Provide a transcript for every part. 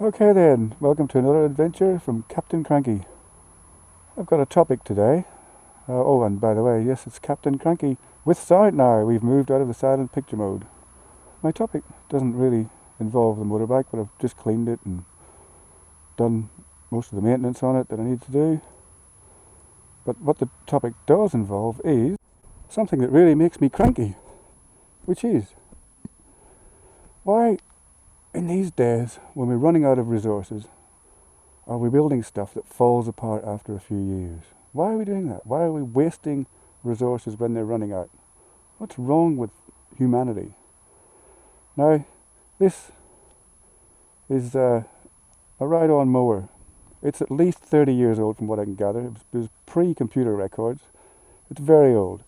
Okay then, welcome to another adventure from Captain Cranky. I've got a topic today. Oh, and by the way, yes, it's Captain Cranky with sound now. We've moved out of the silent picture mode. My topic doesn't really involve the motorbike, but I've just cleaned it and done most of the maintenance on it that I need to do. But what the topic does involve is something that really makes me cranky, which is why in these days, when we're running out of resources, are we building stuff that falls apart after a few years? Why are we doing that? Why are we wasting resources when they're running out? What's wrong with humanity? Now, this is a ride-on mower. It's at least 30 years old from what I can gather. It was pre-computer records. It's very old.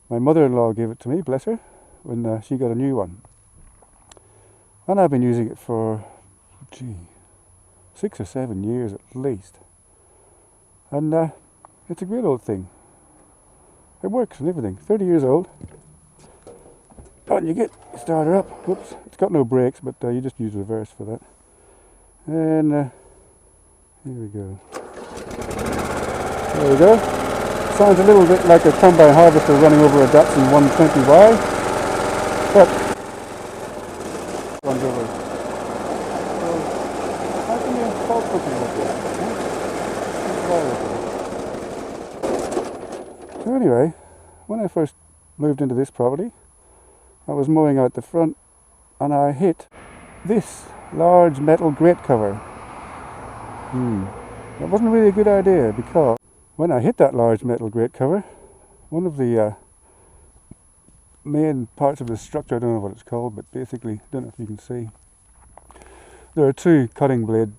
My mother-in-law gave it to me, bless her, when she got a new one. And I've been using it for, 6 or 7 years at least. And it's a great old thing. It works and everything. 30 years old. Oh, and you start her up. Whoops, it's got no brakes, but you just use reverse for that. And here we go. There we go. Sounds a little bit like a combine harvester running over a Datsun 120Y, but runs over. So, how can you fault something like that? So anyway, when I first moved into this property, I was mowing out the front and I hit this large metal grate cover. That wasn't really a good idea, because when I hit that large metal grate cover, one of the main parts of the structure, I don't know what it's called, but basically, I don't know if you can see, there are two cutting blades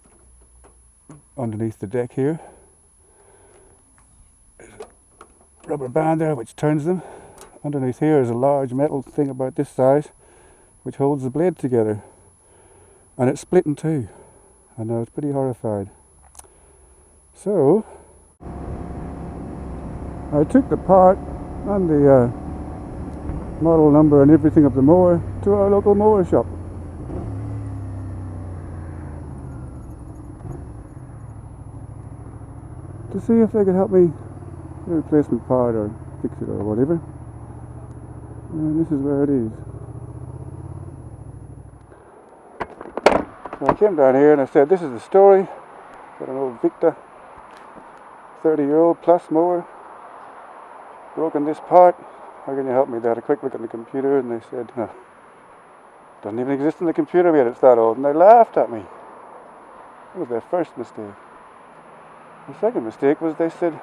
underneath the deck here. There's a rubber band there which turns them. Underneath here is a large metal thing about this size which holds the blade together, and it's split in two. I know, it's pretty horrified. So I took the part and the model number and everything of the mower to our local mower shop. To see if they could help me get a replacement part or fix it or whatever. And this is where it is. So I came down here and I said, this is the story. Got an old Victa 30-year-old plus mower, broken this part, how can you help me? They had a quick look at the computer and they said, no, doesn't even exist in the computer yet, it's that old, and they laughed at me. That was their first mistake. The second mistake was they said,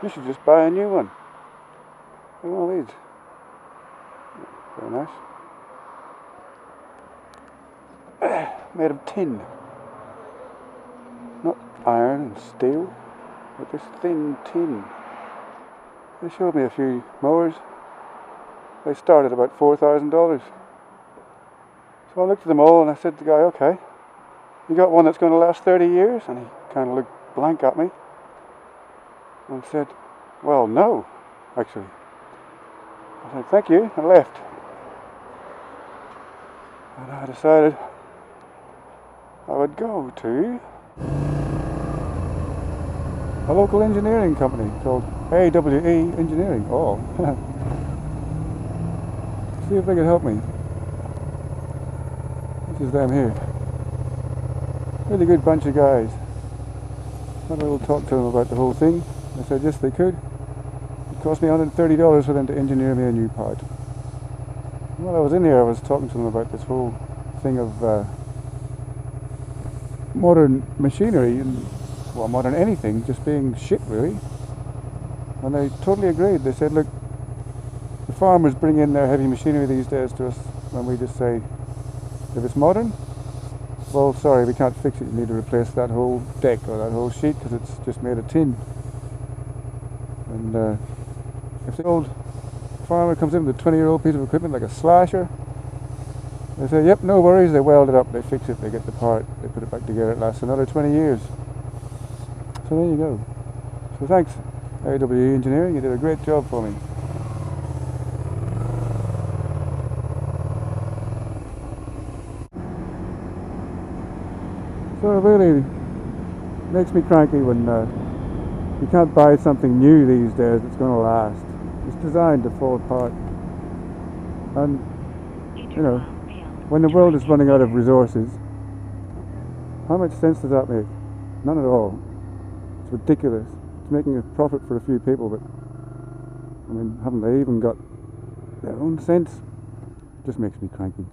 you should just buy a new one. And all these. Very nice. Made of tin. Not iron and steel, but this thin tin. They showed me a few mowers. They start at about $4,000. So I looked at them all and I said to the guy, okay, you got one that's going to last 30 years? And he kind of looked blank at me and said, well, no, actually. I said, thank you, and left. And I decided I would go to a local engineering company called AWE Engineering. Oh, see if they could help me. This is them here. Really good bunch of guys. Had a little talk to them about the whole thing. They said yes, they could. It cost me $130 for them to engineer me a new part. While I was in here, I was talking to them about this whole thing of modern machinery and, well, modern anything just being shit, really. And they totally agreed. They said, look, the farmers bring in their heavy machinery these days to us, and we just say, if it's modern, well, sorry, we can't fix it. You need to replace that whole deck or that whole sheet because it's just made of tin. And if the old farmer comes in with a 20-year-old piece of equipment like a slasher, they say, yep, no worries, they weld it up, they fix it, they get the part, they put it back together, it lasts another 20 years. So there you go. So thanks, AWE Engineering, you did a great job for me. So it really makes me cranky when you can't buy something new these days that's going to last. It's designed to fall apart. And, you know, when the world is running out of resources, how much sense does that make? None at all. It's ridiculous. It's making a profit for a few people, but I mean, haven't they even got their own sense? It just makes me cranky.